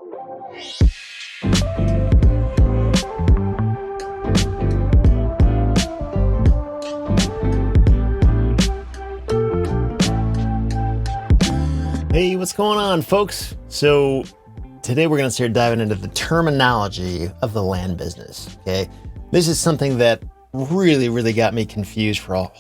Hey, what's going on, folks? So today we're going to start diving into the terminology of the land business, okay? This is something that really got me confused for a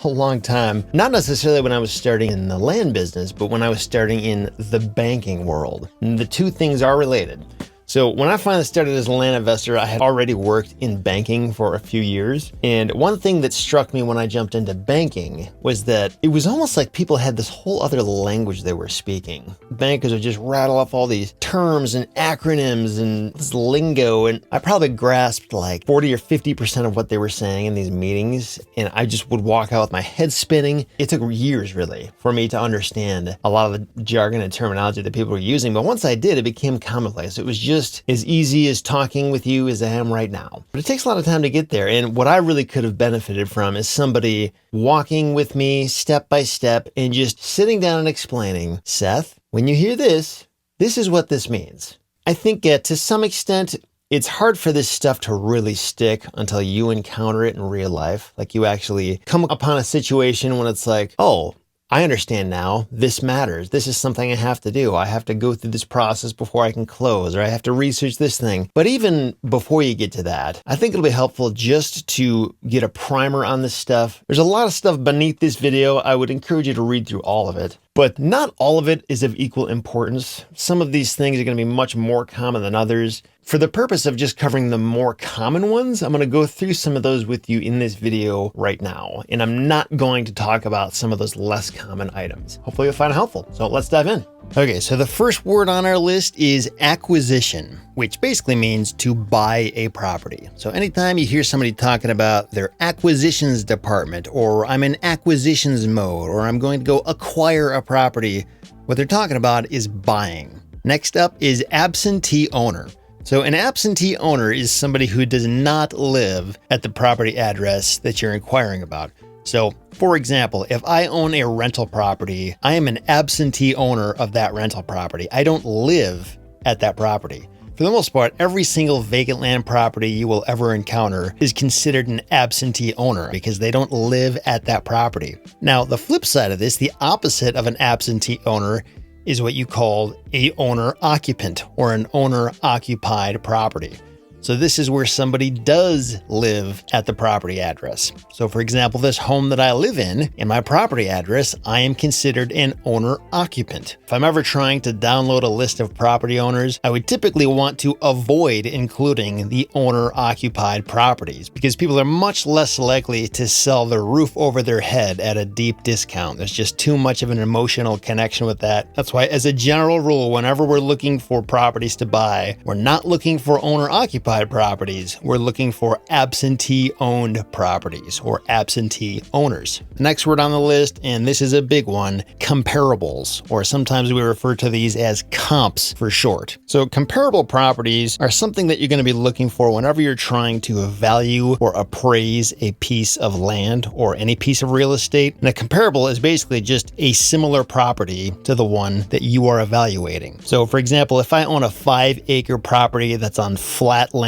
long time. Not necessarily when I was starting in the land business, but when I was starting in the banking world. And the two things are related. So when I finally started as a land investor, I had already worked in banking for a few years. And one thing that struck me when I jumped into banking was that it was almost like people had this whole other language they were speaking. Bankers would just rattle off all these terms and acronyms and this lingo. And I probably grasped like 40 or 50% of what they were saying in these meetings. And I just would walk out with my head spinning. It took years really for me to understand a lot of the jargon and terminology that people were using. But once I did, it became commonplace. It was just as easy as talking with you as I am right now. But it takes a lot of time to get there. And what I really could have benefited from is somebody walking with me step by step and just sitting down and explaining, Seth, when you hear this, this is what this means. I think to some extent, it's hard for this stuff to really stick until you encounter it in real life. Like you actually come upon a situation when it's like, oh, I understand now, this matters. This is something I have to do. I have to go through this process before I can close, or I have to research this thing. But even before you get to that, I think it'll be helpful just to get a primer on this stuff. There's a lot of stuff beneath this video. I would encourage you to read through all of it. But not all of it is of equal importance. Some of these things are going to be much more common than others. For the purpose of just covering the more common ones, I'm going to go through some of those with you in this video right now. And I'm not going to talk about some of those less common items. Hopefully you'll find it helpful. So let's dive in. Okay, so the first word on our list is acquisition, which basically means to buy a property. So anytime you hear somebody talking about their acquisitions department, or I'm in acquisitions mode, or I'm going to go acquire a property, what they're talking about is buying. Next up is absentee owner. So an absentee owner is somebody who does not live at the property address that you're inquiring about. So, for example, if I own a rental property, I am an absentee owner of that rental property. I don't live at that property. For the most part, every single vacant land property you will ever encounter is considered an absentee owner because they don't live at that property. Now, the flip side of this, the opposite of an absentee owner, is what you call a owner-occupant or an owner-occupied property. So this is where somebody does live at the property address. So for example, this home that I live in my property address, I am considered an owner occupant. If I'm ever trying to download a list of property owners, I would typically want to avoid including the owner occupied properties because people are much less likely to sell the roof over their head at a deep discount. There's just too much of an emotional connection with that. That's why as a general rule, whenever we're looking for properties to buy, we're not looking for owner occupied properties. We're looking for absentee owned properties or absentee owners. The next word on the list, and this is a big one, comparables, or sometimes we refer to these as comps for short. So comparable properties are something that you're going to be looking for whenever you're trying to value or appraise a piece of land or any piece of real estate. And a comparable is basically just a similar property to the one that you are evaluating. So for example, if I own a 5-acre property that's on flat land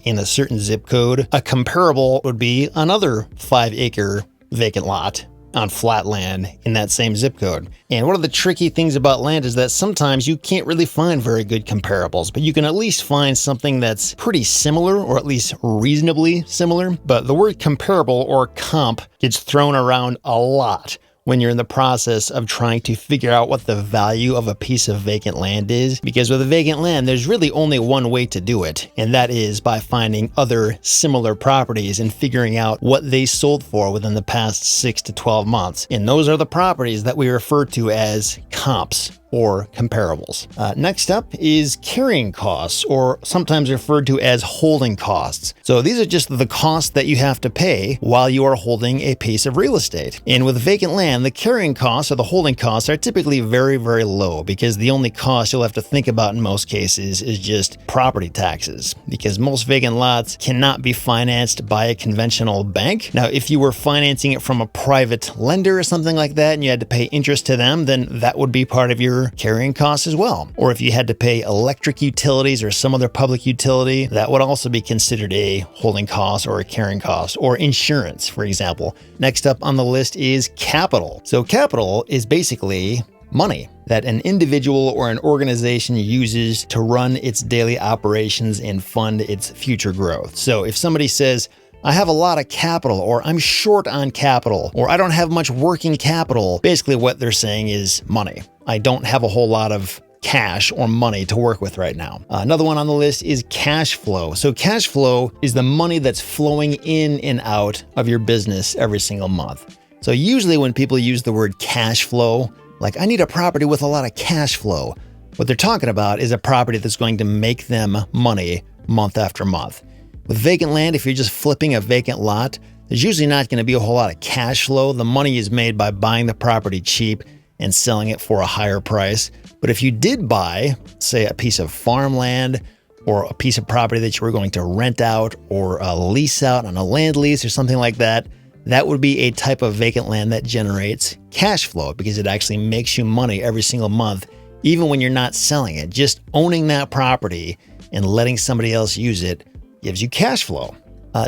in a certain zip code, a comparable would be another 5-acre vacant lot on flat land in that same zip code. And one of the tricky things about land is that sometimes you can't really find very good comparables, but you can at least find something that's pretty similar or at least reasonably similar. But the word comparable or comp gets thrown around a lot when you're in the process of trying to figure out what the value of a piece of vacant land is. Because with a vacant land, there's really only one way to do it, and that is by finding other similar properties and figuring out what they sold for within the past 6 to 12 months. And those are the properties that we refer to as comps or comparables. Next up is carrying costs, or sometimes referred to as holding costs. So these are just the costs that you have to pay while you are holding a piece of real estate. And with vacant land, the carrying costs or the holding costs are typically very, very low because the only cost you'll have to think about in most cases is just property taxes, because most vacant lots cannot be financed by a conventional bank. Now, if you were financing it from a private lender or something like that and you had to pay interest to them, then that would be part of your your carrying costs as well. Or if you had to pay electric utilities or some other public utility, that would also be considered a holding cost or a carrying cost, or insurance, for example. Next up on the list is capital. So capital is basically money that an individual or an organization uses to run its daily operations and fund its future growth. So if somebody says, I have a lot of capital, or I'm short on capital, or I don't have much working capital, basically what they're saying is money. I don't have a whole lot of cash or money to work with right now. Another one on the list is cash flow. So cash flow is the money that's flowing in and out of your business every single month. So usually when people use the word cash flow, like I need a property with a lot of cash flow, what they're talking about is a property that's going to make them money month after month. With vacant land, if you're just flipping a vacant lot, there's usually not going to be a whole lot of cash flow. The money is made by buying the property cheap and selling it for a higher price. But if you did buy, say, a piece of farmland or a piece of property that you were going to rent out or lease out on a land lease or something like that, that would be a type of vacant land that generates cash flow because it actually makes you money every single month, even when you're not selling it. Just owning that property and letting somebody else use it gives you cash flow.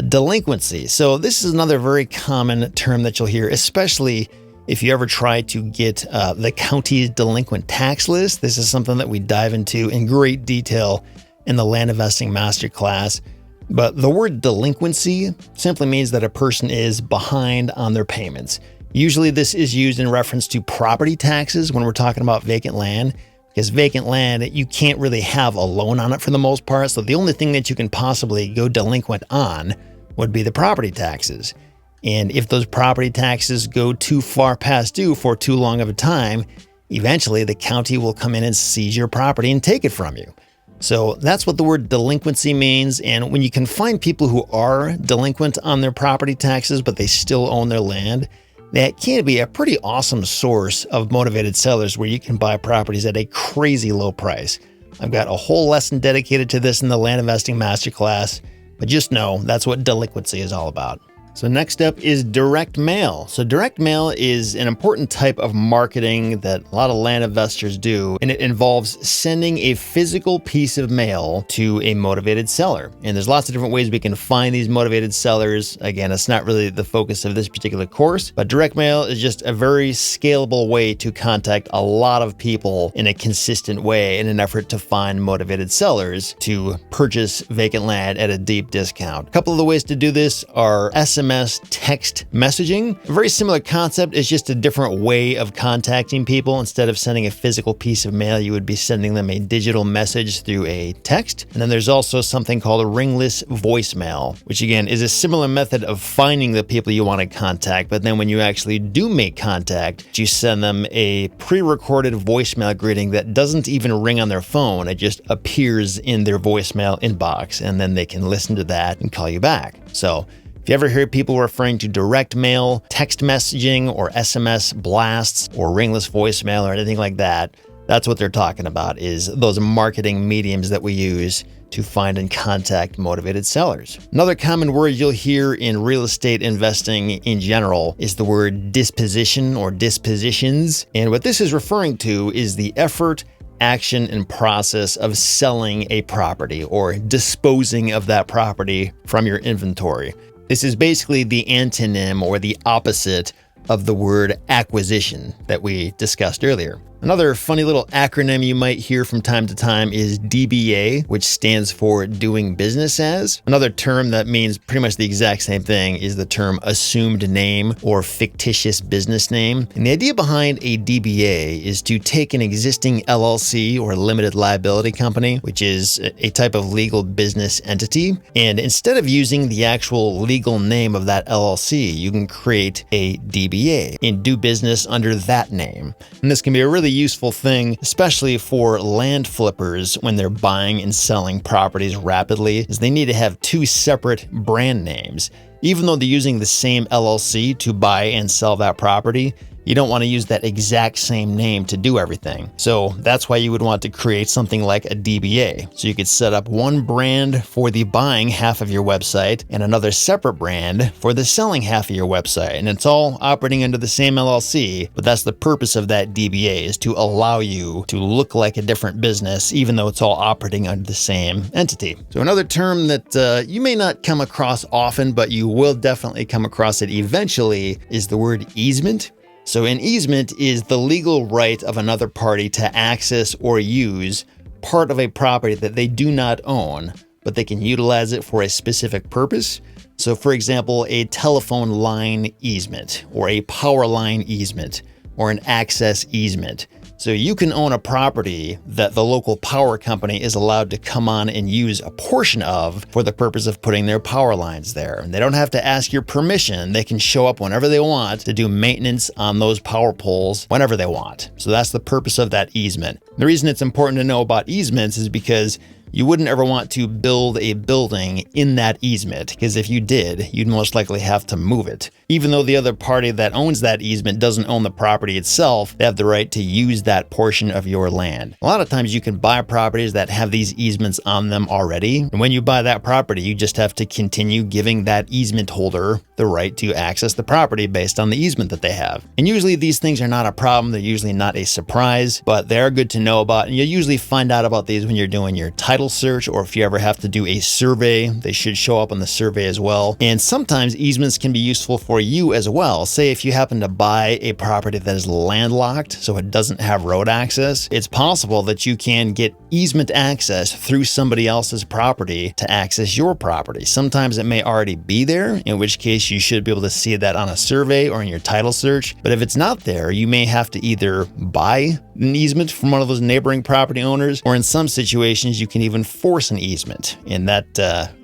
Delinquency. So this is another very common term that you'll hear, especially if you ever try to get the county's delinquent tax list. This is something that we dive into in great detail in the Land Investing Masterclass. But the word delinquency simply means that a person is behind on their payments. Usually this is used in reference to property taxes when we're talking about vacant land. Because vacant land, you can't really have a loan on it for the most part. So the only thing that you can possibly go delinquent on would be the property taxes. And if those property taxes go too far past due for too long of a time, eventually the county will come in and seize your property and take it from you. So that's what the word delinquency means. And when you can find people who are delinquent on their property taxes, but they still own their land, that can be a pretty awesome source of motivated sellers where you can buy properties at a crazy low price. I've got a whole lesson dedicated to this in the Land Investing Masterclass, but just know that's what delinquency is all about. So next up is direct mail. So direct mail is an important type of marketing that a lot of land investors do, and it involves sending a physical piece of mail to a motivated seller. And there's lots of different ways we can find these motivated sellers. Again, it's not really the focus of this particular course, but direct mail is just a very scalable way to contact a lot of people in a consistent way in an effort to find motivated sellers to purchase vacant land at a deep discount. A couple of the ways to do this are SMS Text Messaging. A very similar concept. Is just a different way of contacting people. Instead of sending a physical piece of mail, you would be sending them a digital message through a text. And then there's also something called a Ringless voicemail, which again is a similar method of finding the people you want to contact. But then when you actually do make contact, you send them a pre-recorded voicemail greeting that doesn't even ring on their phone. It just appears in their voicemail inbox, and then they can listen to that and call you back. So if you ever hear people referring to direct mail, text messaging, or SMS blasts, or ringless voicemail, or anything like that, that's what they're talking about, is those marketing mediums that we use to find and contact motivated sellers. Another common word you'll hear in real estate investing in general is the word disposition or dispositions. And what this is referring to is the effort, action, and process of selling a property or disposing of that property from your inventory. This is basically the antonym or the opposite of the word acquisition that we discussed earlier. Another funny little acronym you might hear from time to time is DBA, which stands for doing business as. Another term that means pretty much the exact same thing is the term assumed name or fictitious business name. And the idea behind a DBA is to take an existing LLC or limited liability company, which is a type of legal business entity, and instead of using the actual legal name of that LLC, you can create a DBA and do business under that name. And this can be a really useful thing, especially for land flippers when they're buying and selling properties rapidly, is they need to have two separate brand names. Even though they're using the same LLC to buy and sell that property, you don't want to use that exact same name to do everything. So that's why you would want to create something like a DBA. So you could set up one brand for the buying half of your website and another separate brand for the selling half of your website. And it's all operating under the same LLC, but that's the purpose of that DBA, is to allow you to look like a different business, even though it's all operating under the same entity. So another term that you may not come across often, but you will definitely come across it eventually, is the word easement. So an easement is the legal right of another party to access or use part of a property that they do not own, but they can utilize it for a specific purpose. So for example, a telephone line easement, or a power line easement, or an access easement. So you can own a property that the local power company is allowed to come on and use a portion of for the purpose of putting their power lines there. And they don't have to ask your permission. They can show up whenever they want to do maintenance on those power poles whenever they want. So that's the purpose of that easement. The reason it's important to know about easements is because you wouldn't ever want to build a building in that easement, because if you did, you'd most likely have to move it. Even though the other party that owns that easement doesn't own the property itself, they have the right to use that portion of your land. A lot of times you can buy properties that have these easements on them already. And when you buy that property, you just have to continue giving that easement holder the right to access the property based on the easement that they have. And usually these things are not a problem. They're usually not a surprise, but they are good to know about. And you'll usually find out about these when you're doing your title search, or if you ever have to do a survey, they should show up on the survey as well. And sometimes easements can be useful for you as well. Say if you happen to buy a property that is landlocked, so it doesn't have road access, it's possible that you can get easement access through somebody else's property to access your property. Sometimes it may already be there, in which case you should be able to see that on a survey or in your title search. But if it's not there, you may have to either buy an easement from one of those neighboring property owners, or in some situations you can even force an easement. And that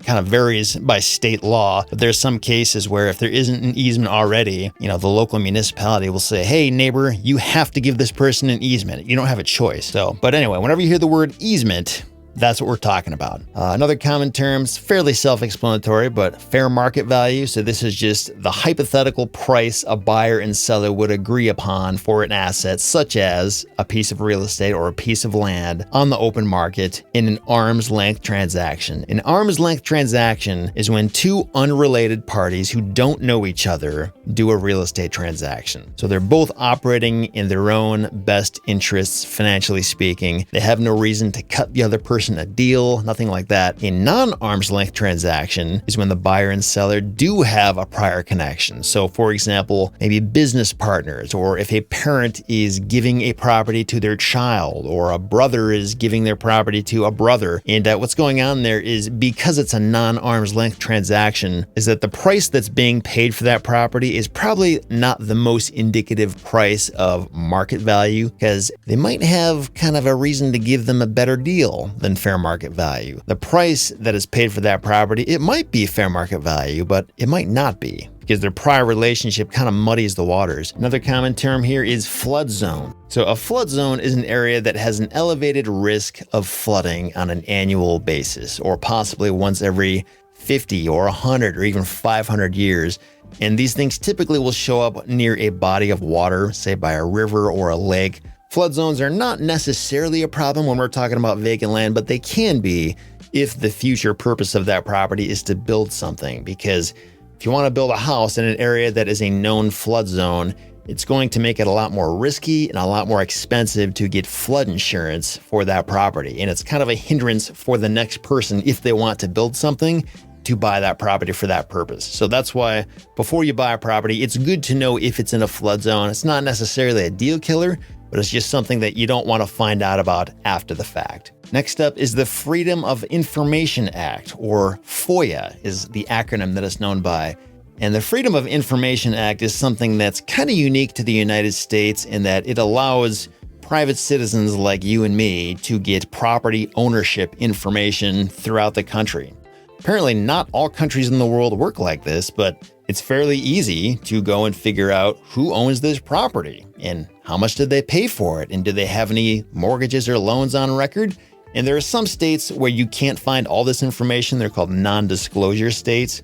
kind of varies by state law. But there's some cases where if there isn't an easement already, the local municipality will say, hey neighbor, you have to give this person an easement. You don't have a choice. But anyway, whenever you hear the word easement, that's what we're talking about. Another common term, fairly self-explanatory, but fair market value. So this is just the hypothetical price a buyer and seller would agree upon for an asset, such as a piece of real estate or a piece of land on the open market in an arm's length transaction. An arm's length transaction is when two unrelated parties who don't know each other do a real estate transaction. So they're both operating in their own best interests, financially speaking. They have no reason to cut the other person a deal, nothing like that. A non-arm's length transaction is when the buyer and seller do have a prior connection. So for example, maybe business partners, or if a parent is giving a property to their child, or a brother is giving their property to a brother. And what's going on there is, because it's a non-arm's length transaction, is that the price that's being paid for that property is probably not the most indicative price of market value, because they might have kind of a reason to give them a better deal than fair market value. The price that is paid for that property, it might be fair market value, but it might not be, because their prior relationship kind of muddies the waters. Another common term here is flood zone. So a flood zone is an area that has an elevated risk of flooding on an annual basis, or possibly once every 50 or 100 or even 500 years. And these things typically will show up near a body of water, say by a river or a lake. Flood zones are not necessarily a problem when we're talking about vacant land, but they can be if the future purpose of that property is to build something. Because if you want to build a house in an area that is a known flood zone, it's going to make it a lot more risky and a lot more expensive to get flood insurance for that property. And it's kind of a hindrance for the next person, if they want to build something, to buy that property for that purpose. So that's why before you buy a property, it's good to know if it's in a flood zone. It's not necessarily a deal killer, but it's just something that you don't want to find out about after the fact. Next up is the Freedom of Information Act, or FOIA is the acronym that it's known by. And the Freedom of Information Act is something that's kind of unique to the United States in that it allows private citizens like you and me to get property ownership information throughout the country. Apparently not all countries in the world work like this, but it's fairly easy to go and figure out who owns this property and how much did they pay for it, and do they have any mortgages or loans on record. And there are some states where you can't find all this information. They're called non-disclosure states.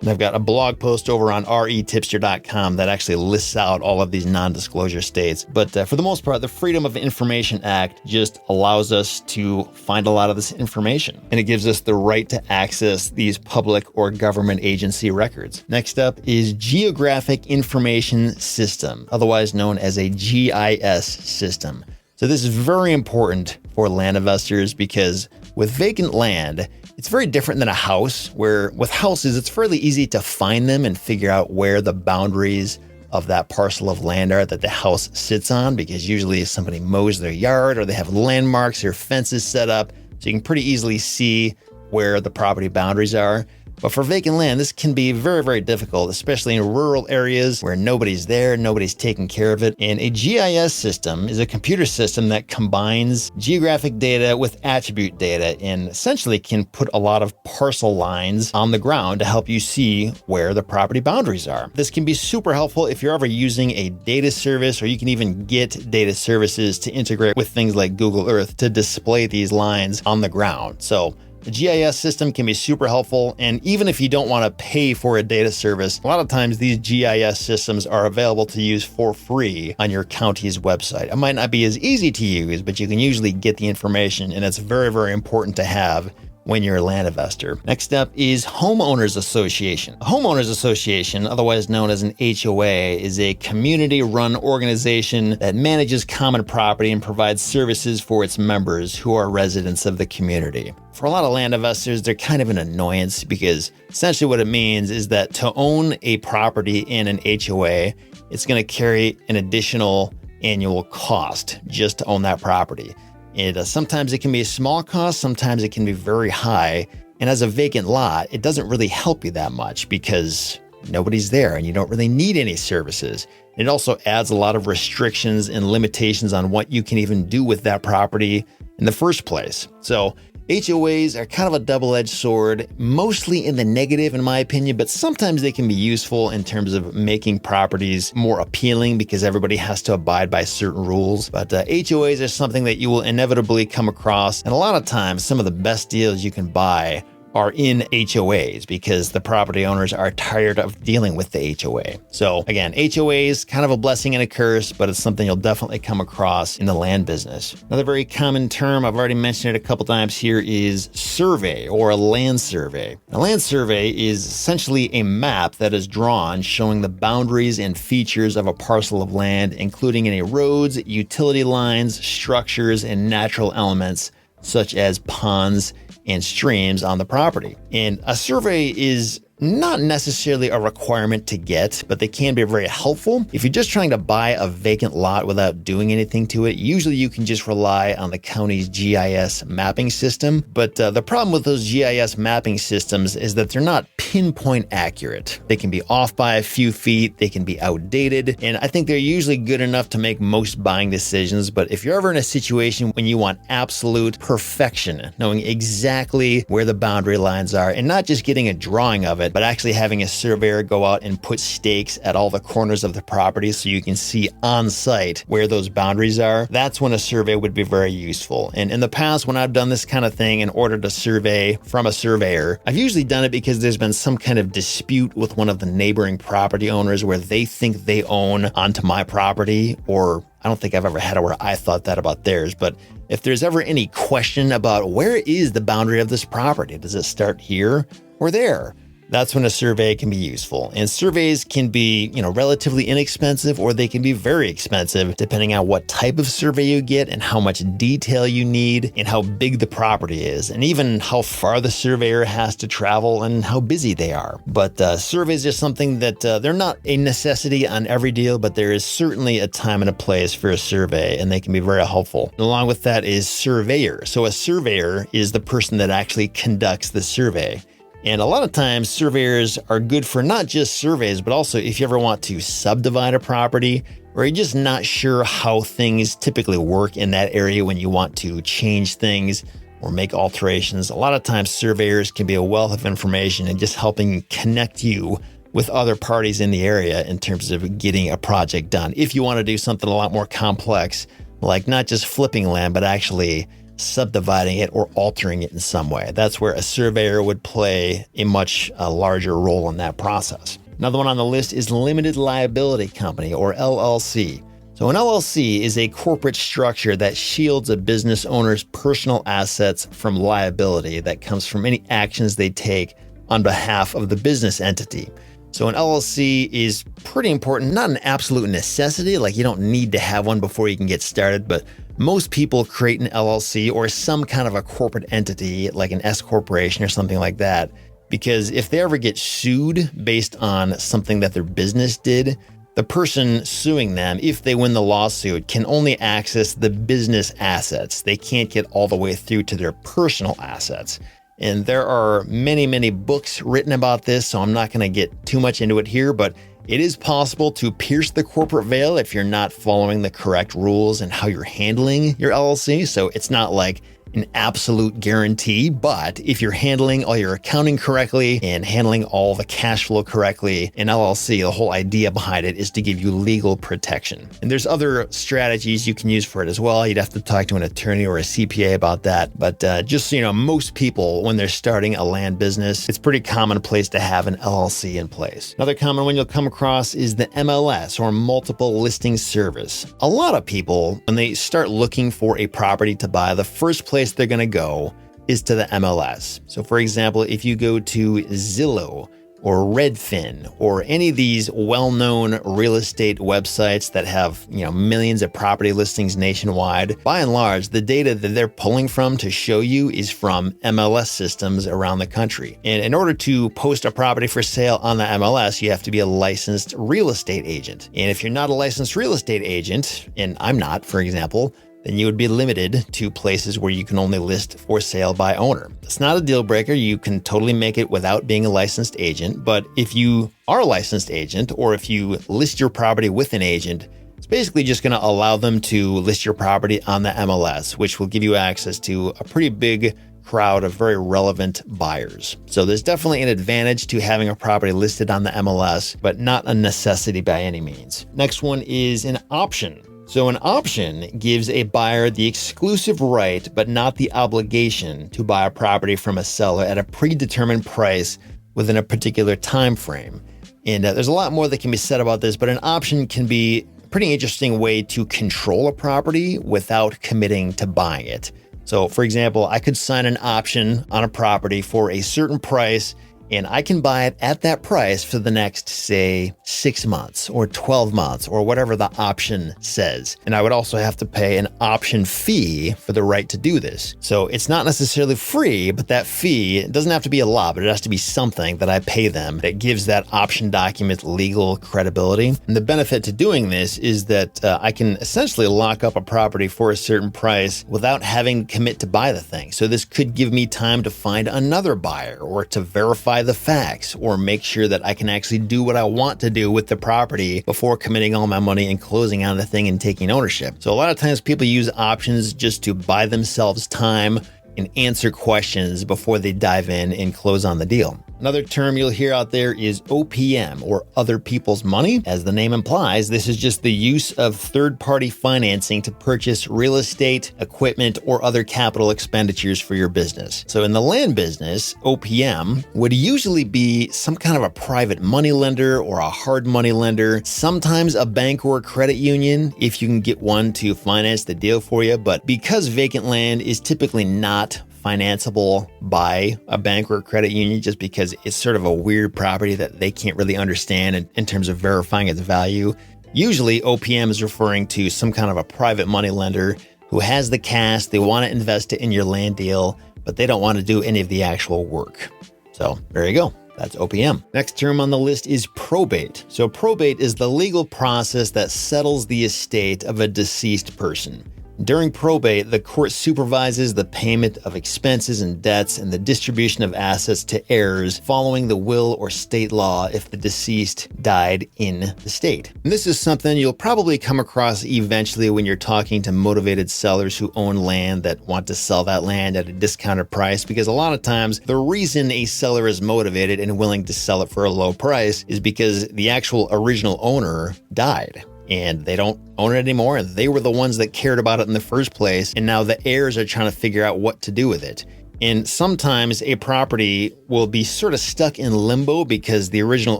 And I've got a blog post over on REtipster.com that actually lists out all of these non-disclosure states. But for the most part, the Freedom of Information Act just allows us to find a lot of this information. And it gives us the right to access these public or government agency records. Next up is Geographic Information System, otherwise known as a GIS system. So this is very important for land investors because with vacant land, it's very different than a house, where with houses, it's fairly easy to find them and figure out where the boundaries of that parcel of land are that the house sits on, because usually somebody mows their yard or they have landmarks or fences set up, so you can pretty easily see where the property boundaries are. But for vacant land, this can be very, very difficult, especially in rural areas where nobody's there, nobody's taking care of it. And a GIS system is a computer system that combines geographic data with attribute data and essentially can put a lot of parcel lines on the ground to help you see where the property boundaries are. This can be super helpful if you're ever using a data service, or you can even get data services to integrate with things like Google Earth to display these lines on the ground. So the GIS system can be super helpful, and even if you don't want to pay for a data service, a lot of times these GIS systems are available to use for free on your county's website. It might not be as easy to use, but you can usually get the information, and it's very, very important to have when you're a land investor. Next up is Homeowners Association. A Homeowners Association, otherwise known as an HOA, is a community-run organization that manages common property and provides services for its members who are residents of the community. For a lot of land investors, they're kind of an annoyance because essentially what it means is that to own a property in an HOA, it's going to carry an additional annual cost just to own that property. And sometimes it can be a small cost, sometimes it can be very high. And as a vacant lot, it doesn't really help you that much because nobody's there and you don't really need any services. It also adds a lot of restrictions and limitations on what you can even do with that property in the first place. So HOAs are kind of a double-edged sword, mostly in the negative in my opinion, but sometimes they can be useful in terms of making properties more appealing because everybody has to abide by certain rules. But HOAs are something that you will inevitably come across, and a lot of times some of the best deals you can buy are in HOAs because the property owners are tired of dealing with the HOA. So again, HOAs, kind of a blessing and a curse, but it's something you'll definitely come across in the land business. Another very common term, I've already mentioned it a couple times here, is survey or a land survey. A land survey is essentially a map that is drawn showing the boundaries and features of a parcel of land, including any roads, utility lines, structures, and natural elements such as ponds and streams on the property. And a survey is not necessarily a requirement to get, but they can be very helpful. If you're just trying to buy a vacant lot without doing anything to it, usually you can just rely on the county's GIS mapping system. But the problem with those GIS mapping systems is that they're not pinpoint accurate. They can be off by a few feet, they can be outdated, and I think they're usually good enough to make most buying decisions. But if you're ever in a situation when you want absolute perfection, knowing exactly where the boundary lines are, and not just getting a drawing of it, but actually having a surveyor go out and put stakes at all the corners of the property so you can see on site where those boundaries are, that's when a survey would be very useful. And in the past, when I've done this kind of thing and ordered a survey from a surveyor, I've usually done it because there's been some kind of dispute with one of the neighboring property owners where they think they own onto my property, or I don't think I've ever had it where I thought that about theirs, but if there's ever any question about where is the boundary of this property, does it start here or there? That's when a survey can be useful. And surveys can be, relatively inexpensive, or they can be very expensive depending on what type of survey you get and how much detail you need and how big the property is, and even how far the surveyor has to travel and how busy they are. But surveys are something that they're not a necessity on every deal, but there is certainly a time and a place for a survey, and they can be very helpful. And along with that is surveyor. So a surveyor is the person that actually conducts the survey. And a lot of times surveyors are good for not just surveys, but also if you ever want to subdivide a property, or you're just not sure how things typically work in that area when you want to change things or make alterations. A lot of times surveyors can be a wealth of information and just helping connect you with other parties in the area in terms of getting a project done. If you want to do something a lot more complex, like not just flipping land, but actually subdividing it or altering it in some way. That's where a surveyor would play a much larger role in that process. Another one on the list is limited liability company, or LLC. So an LLC is a corporate structure that shields a business owner's personal assets from liability that comes from any actions they take on behalf of the business entity. So an LLC is pretty important, not an absolute necessity, like you don't need to have one before you can get started, but most people create an LLC or some kind of a corporate entity like an S corporation or something like that, because if they ever get sued based on something that their business did, the person suing them, if they win the lawsuit, can only access the business assets. They can't get all the way through to their personal assets. And there are many, many books written about this, so I'm not going to get too much into it here, but it is possible to pierce the corporate veil if you're not following the correct rules and how you're handling your LLC. So it's not like an absolute guarantee, but if you're handling all your accounting correctly and handling all the cash flow correctly, an LLC, the whole idea behind it is to give you legal protection. And there's other strategies you can use for it as well. You'd have to talk to an attorney or a CPA about that. But just so you know, most people, when they're starting a land business, it's pretty commonplace to have an LLC in place. Another common one you'll come across is the MLS, or multiple listing service. A lot of people, when they start looking for a property to buy, the first place they're going to go is to the MLS. So for example, if you go to Zillow or Redfin or any of these well-known real estate websites that have, millions of property listings nationwide, by and large, the data that they're pulling from to show you is from MLS systems around the country. And in order to post a property for sale on the MLS, you have to be a licensed real estate agent. And if you're not a licensed real estate agent, and I'm not, for example, then you would be limited to places where you can only list for sale by owner. It's not a deal breaker. You can totally make it without being a licensed agent. But if you are a licensed agent, or if you list your property with an agent, it's basically just going to allow them to list your property on the MLS, which will give you access to a pretty big crowd of very relevant buyers. So there's definitely an advantage to having a property listed on the MLS, but not a necessity by any means. Next one is an option. So an option gives a buyer the exclusive right, but not the obligation, to buy a property from a seller at a predetermined price within a particular time frame. And there's a lot more that can be said about this, but an option can be a pretty interesting way to control a property without committing to buying it. So for example, I could sign an option on a property for a certain price, and I can buy it at that price for the next, say, 6 months or 12 months or whatever the option says. And I would also have to pay an option fee for the right to do this. So it's not necessarily free, but that fee, it doesn't have to be a lot, but it has to be something that I pay them that gives that option document legal credibility. And the benefit to doing this is that I can essentially lock up a property for a certain price without having to commit to buy the thing. So this could give me time to find another buyer or to verify the facts or make sure that I can actually do what I want to do with the property before committing all my money and closing on the thing and taking ownership. So a lot of times people use options just to buy themselves time and answer questions before they dive in and close on the deal. Another term you'll hear out there is OPM, or other people's money. As the name implies, this is just the use of third-party financing to purchase real estate, equipment, or other capital expenditures for your business. So in the land business, OPM would usually be some kind of a private money lender or a hard money lender, sometimes a bank or a credit union if you can get one to finance the deal for you. But because vacant land is typically not financeable by a bank or a credit union, just because it's sort of a weird property that they can't really understand in terms of verifying its value. Usually OPM is referring to some kind of a private money lender who has the cash, they want to invest it in your land deal, but they don't want to do any of the actual work. So there you go. That's OPM. Next term on the list is probate. So probate is the legal process that settles the estate of a deceased person. During probate, the court supervises the payment of expenses and debts and the distribution of assets to heirs following the will or state law if the deceased died in the state. And this is something you'll probably come across eventually when you're talking to motivated sellers who own land that want to sell that land at a discounted price, because a lot of times the reason a seller is motivated and willing to sell it for a low price is because the actual original owner died. and they don't own it anymore. And they were the ones that cared about it in the first place. And now the heirs are trying to figure out what to do with it. And sometimes a property will be sort of stuck in limbo because the original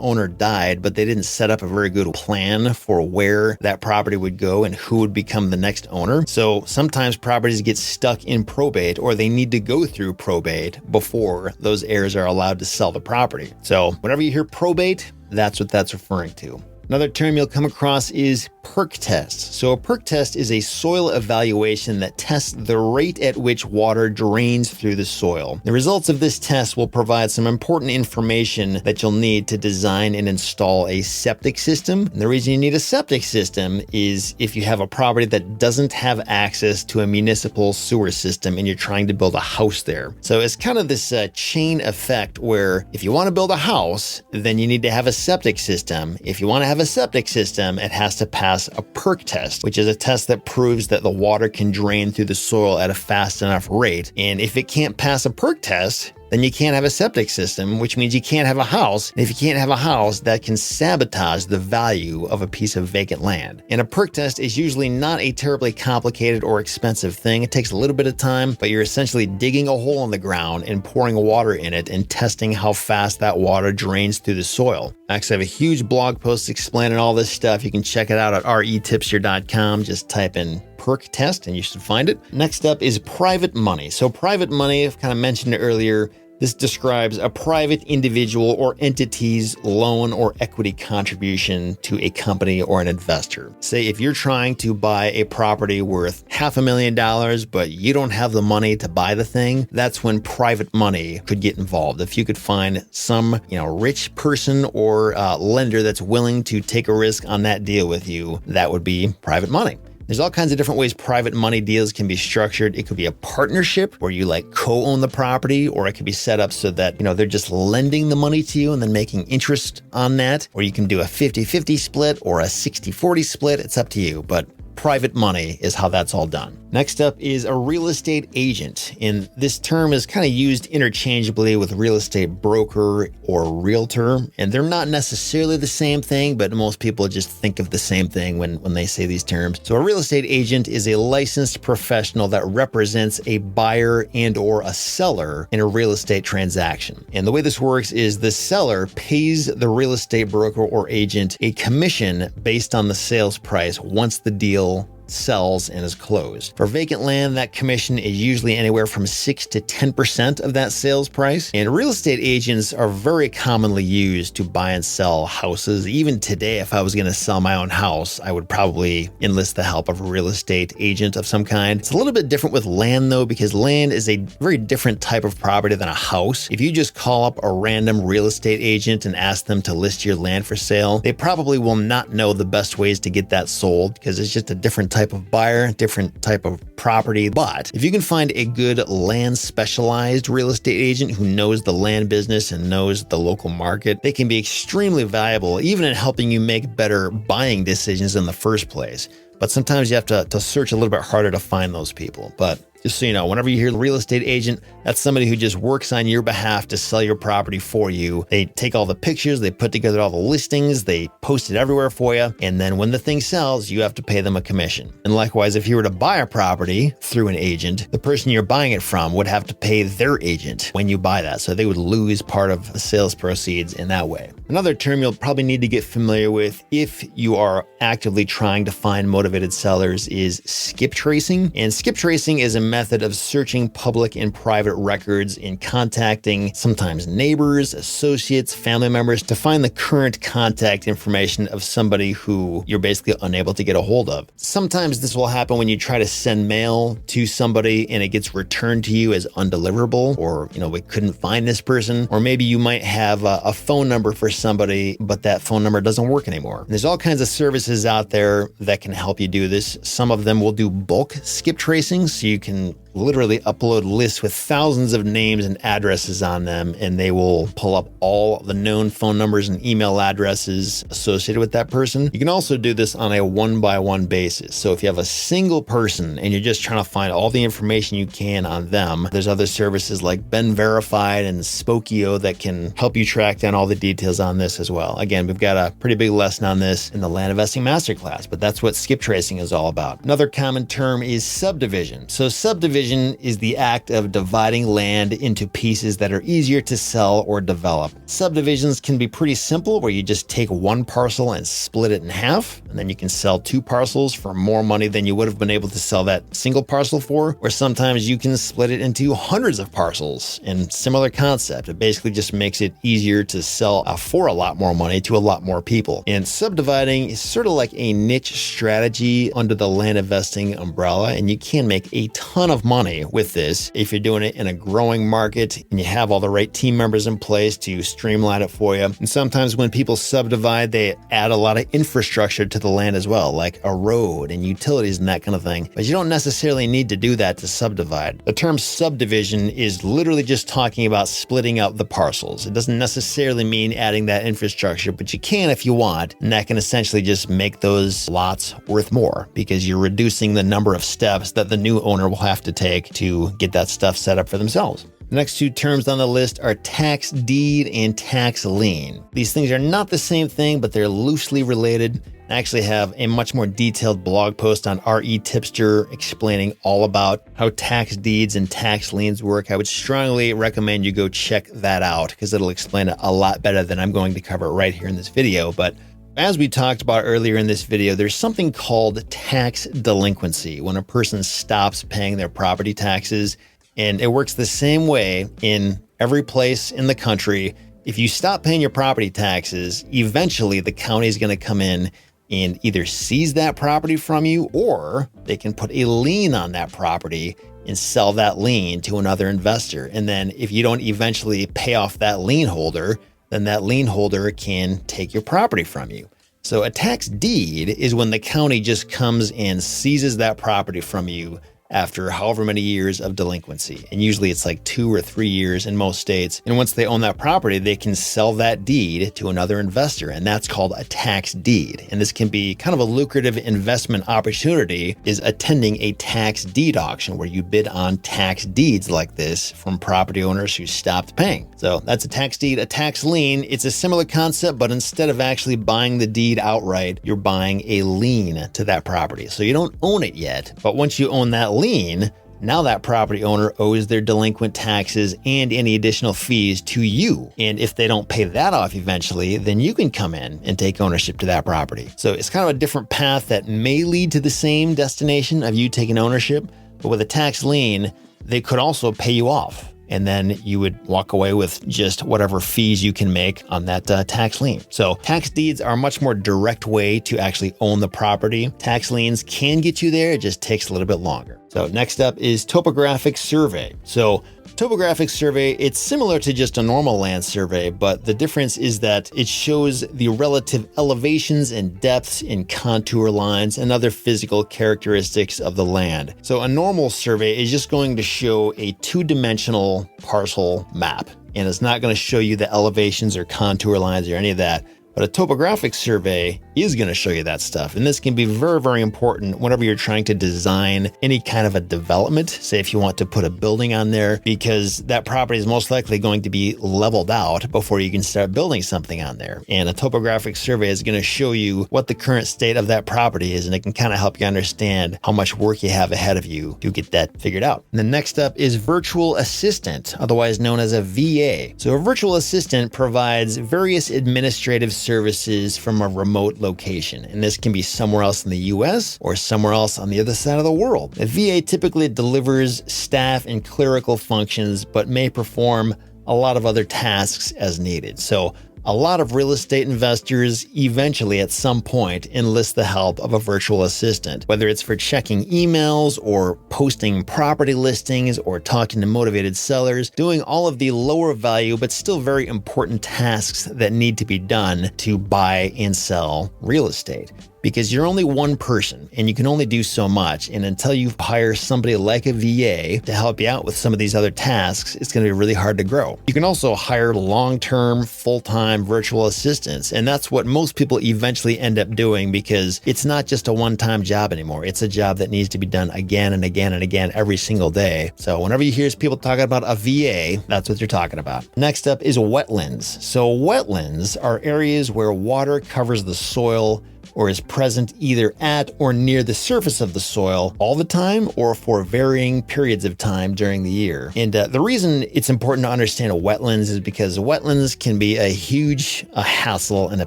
owner died, but they didn't set up a very good plan for where that property would go and who would become the next owner. So sometimes properties get stuck in probate, or they need to go through probate before those heirs are allowed to sell the property. So whenever you hear probate, that's what that's referring to. Another term you'll come across is Perc Test. So a Perc Test is a soil evaluation that tests the rate at which water drains through the soil. The results of this test will provide some important information that you'll need to design and install a septic system. And the reason you need a septic system is if you have a property that doesn't have access to a municipal sewer system and you're trying to build a house there. So it's kind of this chain effect where if you want to build a house, then you need to have a septic system. If you want to have a septic system, it has to pass a Perc Test, which is a test that proves that the water can drain through the soil at a fast enough rate. And if it can't pass a Perc Test, then you can't have a septic system, which means you can't have a house. And if you can't have a house, that can sabotage the value of a piece of vacant land. And a Perc Test is usually not a terribly complicated or expensive thing. It takes a little bit of time, but you're essentially digging a hole in the ground and pouring water in it and testing how fast that water drains through the soil. I actually have a huge blog post explaining all this stuff. You can check it out at REtipster.com. Just type in Perc Test and you should find it. Next up is private money. So private money, I've kind of mentioned it earlier. This describes a private individual or entity's loan or equity contribution to a company or an investor. Say if you're trying to buy a property worth $500,000, but you don't have the money to buy the thing, that's when private money could get involved. If you could find some, rich person or lender that's willing to take a risk on that deal with you, that would be private money. There's all kinds of different ways private money deals can be structured. It could be a partnership where you co-own the property, or it could be set up so that, they're just lending the money to you and then making interest on that. Or you can do a 50-50 split or a 60-40 split. It's up to you, but private money is how that's all done. Next up is a real estate agent. And this term is kind of used interchangeably with real estate broker or realtor. And they're not necessarily the same thing, but most people just think of the same thing when they say these terms. So a real estate agent is a licensed professional that represents a buyer and or a seller in a real estate transaction. And the way this works is the seller pays the real estate broker or agent a commission based on the sales price once the deal sells and is closed. For vacant land, that commission is usually anywhere from 6 to 10% of that sales price. And real estate agents are very commonly used to buy and sell houses. Even today, if I was going to sell my own house, I would probably enlist the help of a real estate agent of some kind. It's a little bit different with land though, because land is a very different type of property than a house. If you just call up a random real estate agent and ask them to list your land for sale, they probably will not know the best ways to get that sold because it's just a different type of buyer, different type of property. But if you can find a good land specialized real estate agent who knows the land business and knows the local market, they can be extremely valuable, even in helping you make better buying decisions in the first place. But sometimes you have to search a little bit harder to find those people. But just so you know, whenever you hear real estate agent, that's somebody who just works on your behalf to sell your property for you. They take all the pictures, they put together all the listings, they post it everywhere for you. And then when the thing sells, you have to pay them a commission. And likewise, if you were to buy a property through an agent, the person you're buying it from would have to pay their agent when you buy that. So they would lose part of the sales proceeds in that way. Another term you'll probably need to get familiar with if you are actively trying to find motivated sellers is skip tracing. And skip tracing is a method of searching public and private records and contacting sometimes neighbors, associates, family members to find the current contact information of somebody who you're basically unable to get a hold of. Sometimes this will happen when you try to send mail to somebody and it gets returned to you as undeliverable, or, we couldn't find this person. Or maybe you might have a phone number for somebody, but that phone number doesn't work anymore. And there's all kinds of services out there that can help you do this. Some of them will do bulk skip tracing, so you can literally upload lists with thousands of names and addresses on them, and they will pull up all the known phone numbers and email addresses associated with that person. You can also do this on a one-by-one basis. So if you have a single person and you're just trying to find all the information you can on them, there's other services like Ben Verified and Spokio that can help you track down all the details on this as well. Again, we've got a pretty big lesson on this in the Land Investing Masterclass, but that's what skip tracing is all about. Another common term is subdivision. So subdivision is the act of dividing land into pieces that are easier to sell or develop. Subdivisions can be pretty simple, where you just take one parcel and split it in half, and then you can sell two parcels for more money than you would have been able to sell that single parcel for. Or sometimes you can split it into hundreds of parcels, and similar concept. It basically just makes it easier to sell for a lot more money to a lot more people. And subdividing is sort of like a niche strategy under the land investing umbrella, and you can make a ton of money with this if you're doing it in a growing market and you have all the right team members in place to streamline it for you. And sometimes when people subdivide, they add a lot of infrastructure to the land as well, like a road and utilities and that kind of thing. But you don't necessarily need to do that to subdivide. The term subdivision is literally just talking about splitting up the parcels. It doesn't necessarily mean adding that infrastructure, but you can if you want, and that can essentially just make those lots worth more because you're reducing the number of steps that the new owner will have to take to get that stuff set up for themselves. The next two terms on the list are tax deed and tax lien. These things are not the same thing, but they're loosely related. I actually have a much more detailed blog post on REtipster explaining all about how tax deeds and tax liens work. I would strongly recommend you go check that out because it'll explain it a lot better than I'm going to cover right here in this video. But as we talked about earlier in this video, there's something called tax delinquency when a person stops paying their property taxes. And it works the same way in every place in the country. If you stop paying your property taxes, eventually the county is going to come in and either seize that property from you, or they can put a lien on that property and sell that lien to another investor. And then if you don't eventually pay off that lien holder, then that lien holder can take your property from you. So a tax deed is when the county just comes and seizes that property from you after however many years of delinquency. And usually it's like 2 or 3 years in most states. And once they own that property, they can sell that deed to another investor. And that's called a tax deed. And this can be kind of a lucrative investment opportunity, is attending a tax deed auction where you bid on tax deeds like this from property owners who stopped paying. So that's a tax deed. A tax lien, it's a similar concept, but instead of actually buying the deed outright, you're buying a lien to that property. So you don't own it yet, but once you own that lien, now that property owner owes their delinquent taxes and any additional fees to you. And if they don't pay that off eventually, then you can come in and take ownership to that property. So it's kind of a different path that may lead to the same destination of you taking ownership, but with a tax lien, they could also pay you off. And then you would walk away with just whatever fees you can make on that tax lien. So tax deeds are a much more direct way to actually own the property. Tax liens can get you there, it just takes a little bit longer. So next up is Topographic Survey. So Topographic Survey, it's similar to just a normal land survey, but the difference is that it shows the relative elevations and depths in contour lines and other physical characteristics of the land. So a normal survey is just going to show a two-dimensional parcel map, and it's not going to show you the elevations or contour lines or any of that. But a topographic survey is going to show you that stuff. And this can be very, very important whenever you're trying to design any kind of a development. Say if you want to put a building on there, because that property is most likely going to be leveled out before you can start building something on there. And a topographic survey is going to show you what the current state of that property is. And it can kind of help you understand how much work you have ahead of you to get that figured out. And the next up is virtual assistant, otherwise known as a VA. So a virtual assistant provides various administrative services from a remote location. And this can be somewhere else in the US or somewhere else on the other side of the world. A VA typically delivers staff and clerical functions, but may perform a lot of other tasks as needed. So a lot of real estate investors eventually at some point enlist the help of a virtual assistant, whether it's for checking emails or posting property listings or talking to motivated sellers, doing all of the lower value but still very important tasks that need to be done to buy and sell real estate. because you're only one person and you can only do so much. And until you hire somebody like a VA to help you out with some of these other tasks, it's going to be really hard to grow. You can also hire long-term, full-time virtual assistants. And that's what most people eventually end up doing, because it's not just a one-time job anymore. It's a job that needs to be done again and again and again every single day. So whenever you hear people talking about a VA, that's what you're talking about. Next up is wetlands. So wetlands are areas where water covers the soil or is present either at or near the surface of the soil all the time or for varying periods of time during the year. And the reason it's important to understand wetlands is because wetlands can be a huge hassle and a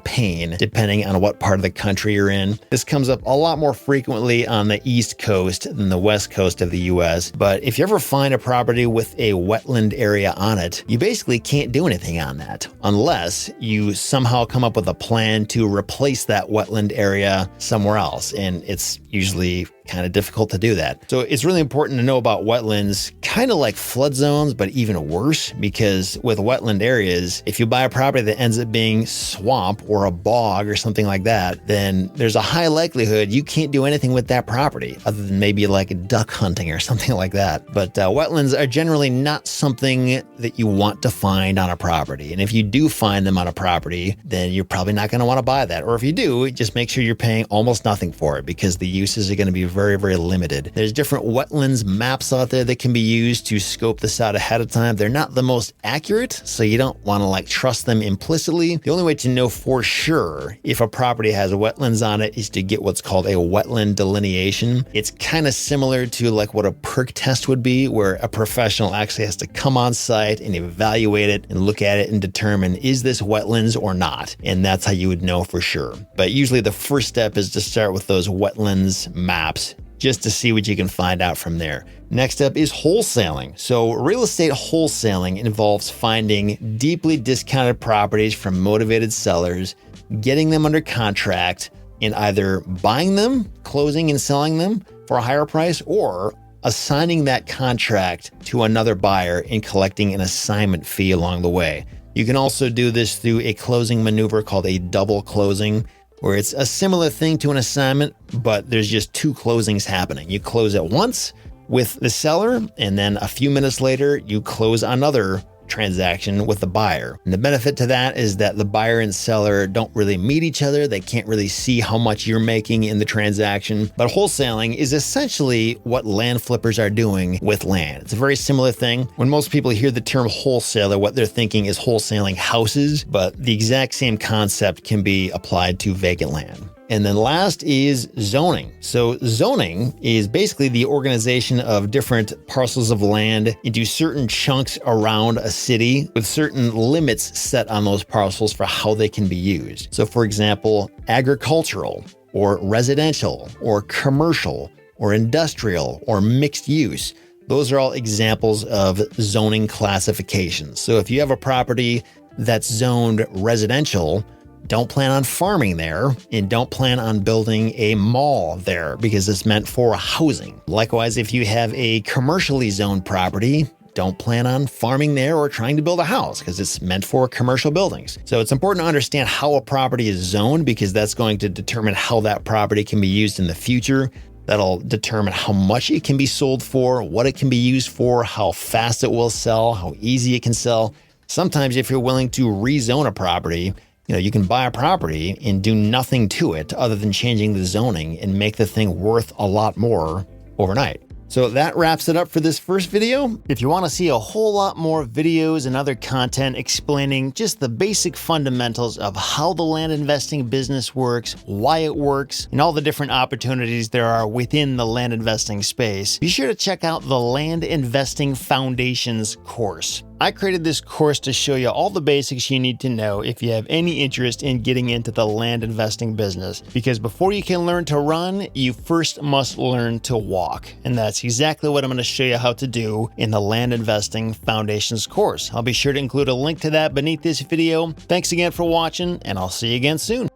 pain depending on what part of the country you're in. This comes up a lot more frequently on the East Coast than the West Coast of the US. But if you ever find a property with a wetland area on it, you basically can't do anything on that unless you somehow come up with a plan to replace that wetland area somewhere else. And it's usually kind of difficult to do that. So it's really important to know about wetlands, kind of like flood zones, but even worse, because with wetland areas, if you buy a property that ends up being swamp or a bog or something like that, then there's a high likelihood you can't do anything with that property other than maybe like duck hunting or something like that. But wetlands are generally not something that you want to find on a property. And if you do find them on a property, then you're probably not going to want to buy that. Or if you do, just make sure you're paying almost nothing for it, because the uses are going to be very, very limited. There's different wetlands maps out there that can be used to scope this out ahead of time. They're not the most accurate, so you don't want to like trust them implicitly. The only way to know for sure if a property has wetlands on it is to get what's called a wetland delineation. It's kind of similar to like what a Perc Test would be, where a professional actually has to come on site and evaluate it and look at it and determine, is this wetlands or not? And that's how you would know for sure. But usually the first step is to start with those wetlands maps, just to see what you can find out from there. Next up is wholesaling. So real estate wholesaling involves finding deeply discounted properties from motivated sellers, getting them under contract, and either buying them, closing and selling them for a higher price, or assigning that contract to another buyer and collecting an assignment fee along the way. You can also do this through a closing maneuver called a double closing, where it's a similar thing to an assignment, but there's just two closings happening. You close it once with the seller, and then a few minutes later, you close another transaction with the buyer. And the benefit to that is that the buyer and seller don't really meet each other. They can't really see how much you're making in the transaction. But wholesaling is essentially what land flippers are doing with land. It's a very similar thing. When most people hear the term wholesaler, what they're thinking is wholesaling houses, but the exact same concept can be applied to vacant land. And then last is zoning. So zoning is basically the organization of different parcels of land into certain chunks around a city with certain limits set on those parcels for how they can be used. So for example, agricultural or residential or commercial or industrial or mixed use. Those are all examples of zoning classifications. So if you have a property that's zoned residential, don't plan on farming there, and don't plan on building a mall there because it's meant for housing. Likewise, if you have a commercially zoned property, don't plan on farming there or trying to build a house because it's meant for commercial buildings. So it's important to understand how a property is zoned, because that's going to determine how that property can be used in the future. That'll determine how much it can be sold for, what it can be used for, how fast it will sell, how easy it can sell. Sometimes if you're willing to rezone a property, you can buy a property and do nothing to it other than changing the zoning and make the thing worth a lot more overnight. So that wraps it up for this first video. If you want to see a whole lot more videos and other content explaining just the basic fundamentals of how the land investing business works, why it works, and all the different opportunities there are within the land investing space, be sure to check out the Land Investing Foundations course. I created this course to show you all the basics you need to know if you have any interest in getting into the land investing business. Because before you can learn to run, you first must learn to walk. And that's exactly what I'm going to show you how to do in the Land Investing Foundations course. I'll be sure to include a link to that beneath this video. Thanks again for watching, and I'll see you again soon.